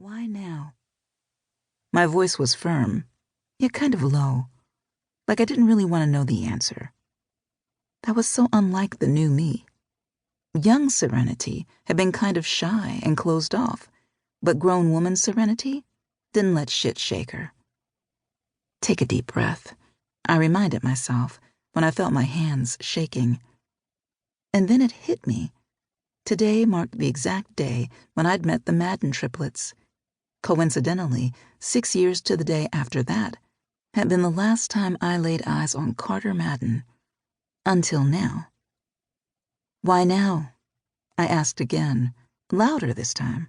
Why now? My voice was firm, yet kind of low, like I didn't really want to know the answer. That was so unlike the new me. Young Serenity had been kind of shy and closed off, but grown woman Serenity didn't let shit shake her. Take a deep breath, I reminded myself when I felt my hands shaking. And then it hit me. Today marked the exact day when I'd met the Madden triplets. Coincidentally, 6 years to the day after that had been the last time I laid eyes on Carter Madden. Until now. Why now? I asked again, louder this time.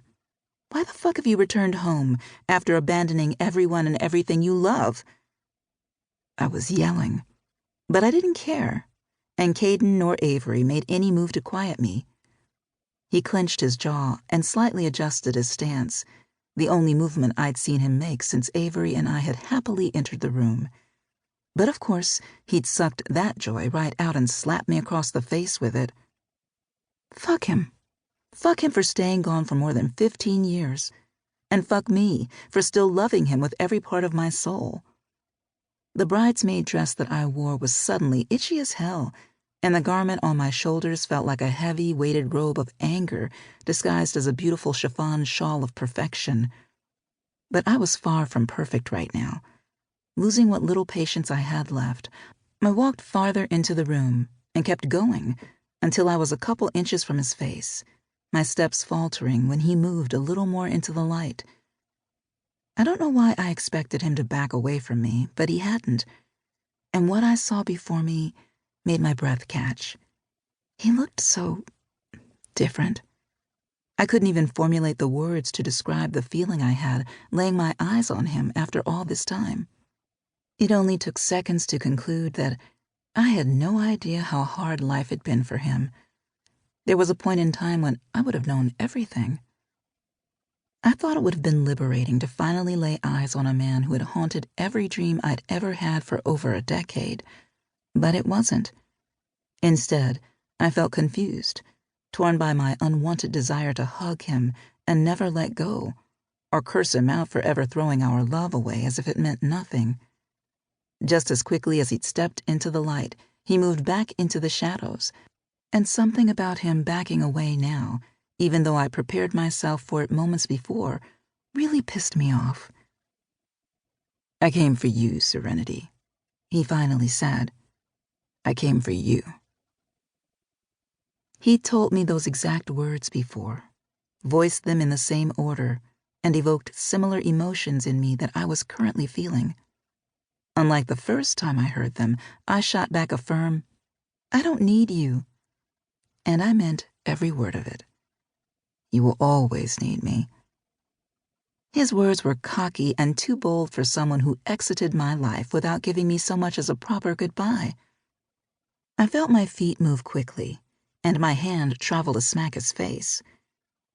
Why the fuck have you returned home after abandoning everyone and everything you love? I was yelling, but I didn't care, and Caden nor Avery made any move to quiet me. He clenched his jaw and slightly adjusted his stance, the only movement I'd seen him make since Avery and I had happily entered the room. But of course, he'd sucked that joy right out and slapped me across the face with it. Fuck him. Fuck him for staying gone for more than 15 years. And fuck me for still loving him with every part of my soul. The bridesmaid dress that I wore was suddenly itchy as hell, and the garment on my shoulders felt like a heavy, weighted robe of anger disguised as a beautiful chiffon shawl of perfection. But I was far from perfect right now. Losing what little patience I had left, I walked farther into the room and kept going until I was a couple inches from his face, my steps faltering when he moved a little more into the light. I don't know why I expected him to back away from me, but he hadn't, and what I saw before me made my breath catch. He looked so different. I couldn't even formulate the words to describe the feeling I had laying my eyes on him after all this time. It only took seconds to conclude that I had no idea how hard life had been for him. There was a point in time when I would have known everything. I thought it would have been liberating to finally lay eyes on a man who had haunted every dream I'd ever had for over a decade, but it wasn't. Instead, I felt confused, torn by my unwanted desire to hug him and never let go, or curse him out for ever throwing our love away as if it meant nothing. Just as quickly as he'd stepped into the light, he moved back into the shadows, and something about him backing away now, even though I prepared myself for it moments before, really pissed me off. "I came for you, Serenity," he finally said. "I came for you." He'd told me those exact words before, voiced them in the same order, and evoked similar emotions in me that I was currently feeling. Unlike the first time I heard them, I shot back a firm, "I don't need you." And I meant every word of it. "You will always need me." His words were cocky and too bold for someone who exited my life without giving me so much as a proper goodbye. I felt my feet move quickly, and my hand travel to smack his face.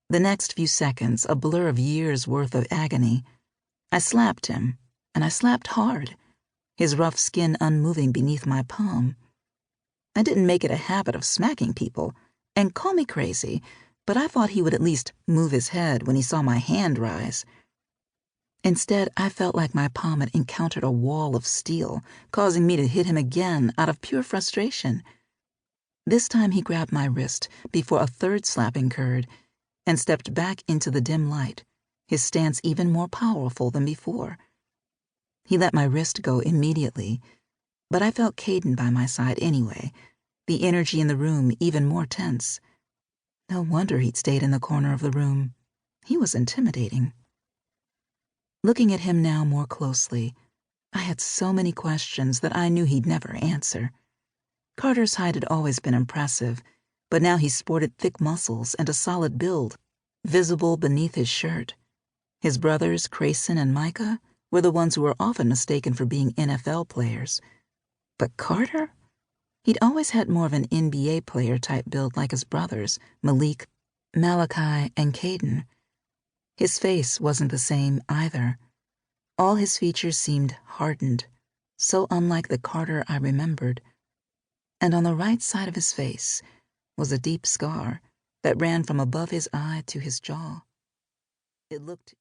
The next few seconds, a blur of years' worth of agony. I slapped him, and I slapped hard, his rough skin unmoving beneath my palm. I didn't make it a habit of smacking people, and call me crazy, but I thought he would at least move his head when he saw my hand rise. Instead, I felt like my palm had encountered a wall of steel, causing me to hit him again out of pure frustration. This time he grabbed my wrist before a third slap occurred and stepped back into the dim light, his stance even more powerful than before. He let my wrist go immediately, but I felt Caden by my side anyway, the energy in the room even more tense. No wonder he'd stayed in the corner of the room. He was intimidating. Looking at him now more closely, I had so many questions that I knew he'd never answer. Carter's height had always been impressive, but now he sported thick muscles and a solid build, visible beneath his shirt. His brothers, Crayson and Micah, were the ones who were often mistaken for being NFL players. But Carter? He'd always had more of an NBA player-type build like his brothers, Malik, Malachi, and Caden. His face wasn't the same either. All his features seemed hardened, so unlike the Carter I remembered. And on the right side of his face was a deep scar that ran from above his eye to his jaw. It looked